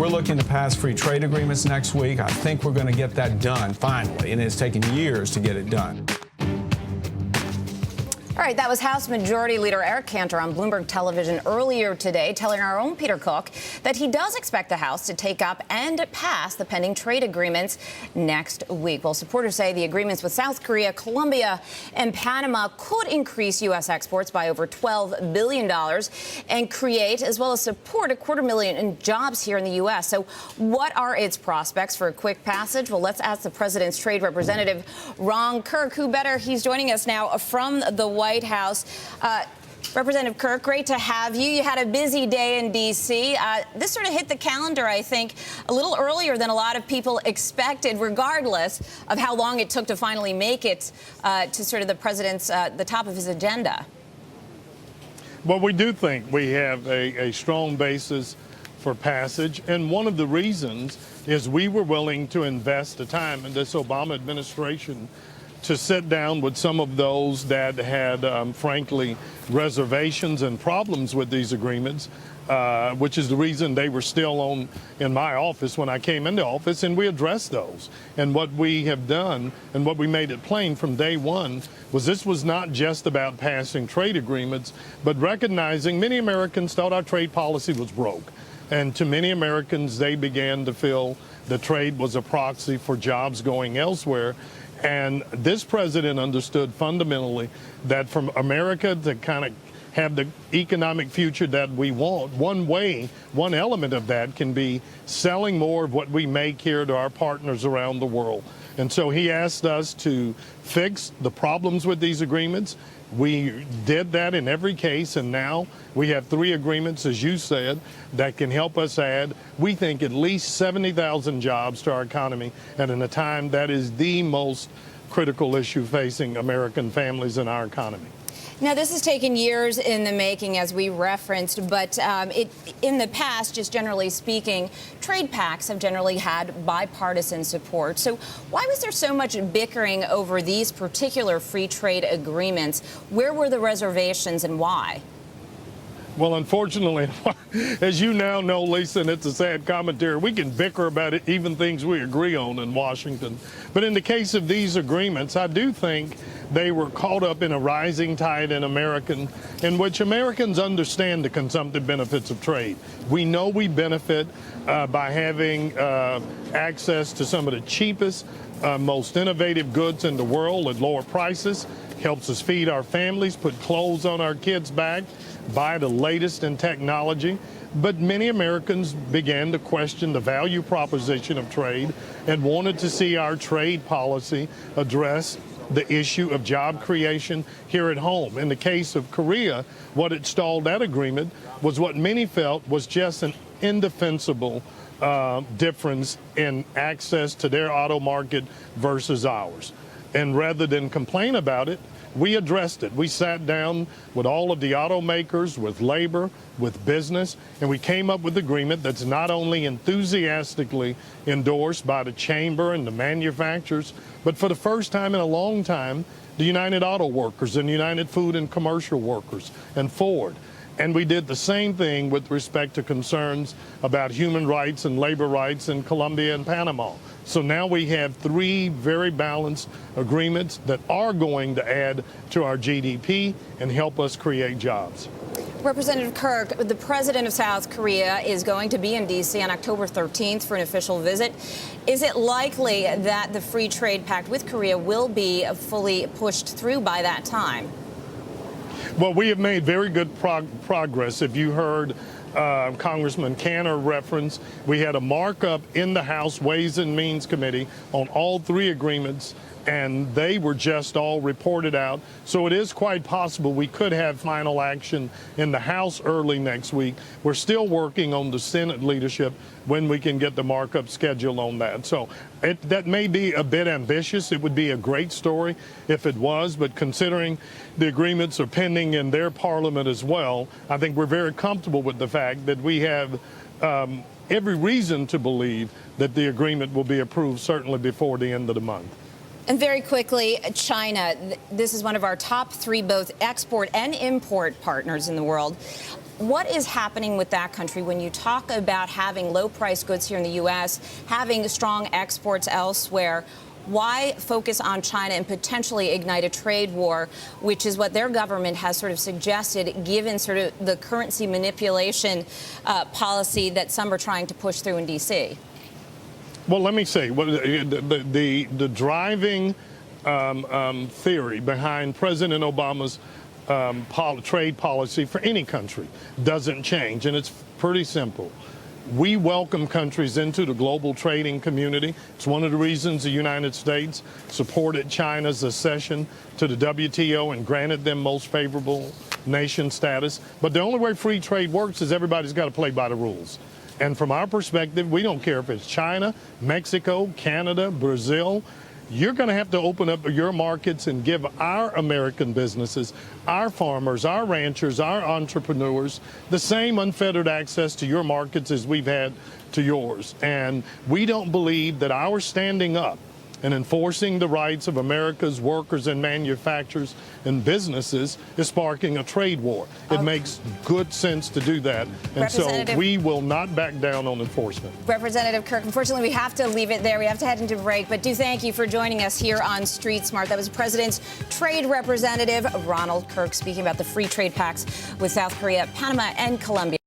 We're looking to pass free trade agreements next week. I think we're going to get that done finally, and it's taken years to get it done. All right, that was House Majority Leader Eric Cantor on Bloomberg Television earlier today, telling our own Peter Cook that he does expect the House to take up and pass the pending trade agreements next week. Well, supporters say the agreements with South Korea, Colombia and Panama could increase U.S. exports by over $12 billion and create, as well as support, 250,000 jobs here in the U.S. So what are its prospects for a quick passage? Well, let's ask the president's trade representative, Ron Kirk, who better. He's joining us now from the White House. Representative Kirk, great to have you. You had a busy day in D.C. This sort of hit the calendar, I think, a little earlier than a lot of people expected, regardless of how long it took to finally make it to sort of the president's, the top of his agenda. Well, we do think we have a strong basis for passage, and one of the reasons is we were willing to invest the time in this Obama administration to sit down with some of those that had, frankly, reservations and problems with these agreements, which is the reason they were still in my office when I came into office, and we addressed those. And what we have done and what we made it plain from day one was this was not just about passing trade agreements, but recognizing many Americans thought our trade policy was broke. And to many Americans, they began to feel the trade was a proxy for jobs going elsewhere. And this president understood fundamentally that for America to kind of have the economic future that we want, one element of that can be selling more of what we make here to our partners around the world. And so he asked us to fix the problems with these agreements. We did that in every case, and now we have 3 agreements, as you said, that can help us add, we think, at least 70,000 jobs to our economy, and in a time that is the most critical issue facing American families and our economy. Now, this has taken years in the making, as we referenced, but in the past, just generally speaking, trade pacts have generally had bipartisan support. So why was there so much bickering over these particular free trade agreements? Where were the reservations and why? Well, unfortunately, as you now know, Lisa, and it's a sad commentary, we can bicker about it, even things we agree on in Washington. But in the case of these agreements, I do think they were caught up in a rising tide in which Americans understand the consumptive benefits of trade. We know we benefit by having access to some of the cheapest, most innovative goods in the world at lower prices, helps us feed our families, put clothes on our kids' back, buy the latest in technology. But many Americans began to question the value proposition of trade and wanted to see our trade policy address the issue of job creation here at home. In the case of Korea, what it stalled that agreement was what many felt was just an indefensible difference in access to their auto market versus ours. And rather than complain about it, we addressed it. We sat down with all of the automakers, with labor, with business, and we came up with an agreement that's not only enthusiastically endorsed by the chamber and the manufacturers, but for the first time in a long time, the United Auto Workers and United Food and Commercial Workers and Ford. And we did the same thing with respect to concerns about human rights and labor rights in Colombia and Panama. So now we have 3 very balanced agreements that are going to add to our GDP and help us create jobs. Representative Kirk, the president of South Korea is going to be in D.C. on October 13th for an official visit. Is it likely that the free trade pact with Korea will be fully pushed through by that time? Well, we have made very good progress. If you heard Congressman Cantor reference, we had a markup in the House Ways and Means Committee on all 3 agreements, and they were just all reported out. So it is quite possible we could have final action in the House early next week. We're still working on the Senate leadership when we can get the markup schedule on that. So that may be a bit ambitious. It would be a great story if it was, but considering the agreements are pending in their parliament as well, I think we're very comfortable with the fact that we have every reason to believe that the agreement will be approved certainly before the end of the month. And very quickly, China. This is one of our top 3 both export and import partners in the world. What is happening with that country when you talk about having low-priced goods here in the U.S., having strong exports elsewhere? Why focus on China and potentially ignite a trade war, which is what their government has sort of suggested, given sort of the currency manipulation policy that some are trying to push through in D.C.? Well, let me say, the driving theory behind President Obama's trade policy for any country doesn't change, and it's pretty simple. We welcome countries into the global trading community. It's one of the reasons the United States supported China's accession to the WTO and granted them most favorable nation status. But the only way free trade works is everybody's got to play by the rules. And from our perspective, we don't care if it's China, Mexico, Canada, Brazil. You're going to have to open up your markets and give our American businesses, our farmers, our ranchers, our entrepreneurs, the same unfettered access to your markets as we've had to yours. And we don't believe that our standing up and enforcing the rights of America's workers and manufacturers and businesses is sparking a trade war. It makes good sense to do that. And so we will not back down on enforcement. Representative Kirk, unfortunately, we have to leave it there. We have to head into break. But do thank you for joining us here on Street Smart. That was President's Trade Representative Ron Kirk speaking about the free trade pacts with South Korea, Panama, and Colombia.